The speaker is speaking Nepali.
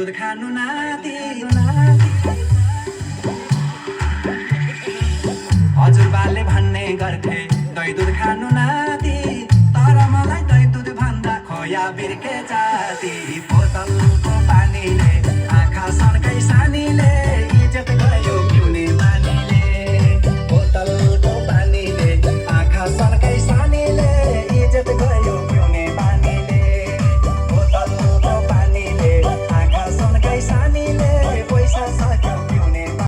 दुध खानु नाति हजुरबाले भन्ने गर्थे दही दुध खानु नाति तर मलाई दही दुध भन्दा खोया बिर्के जाति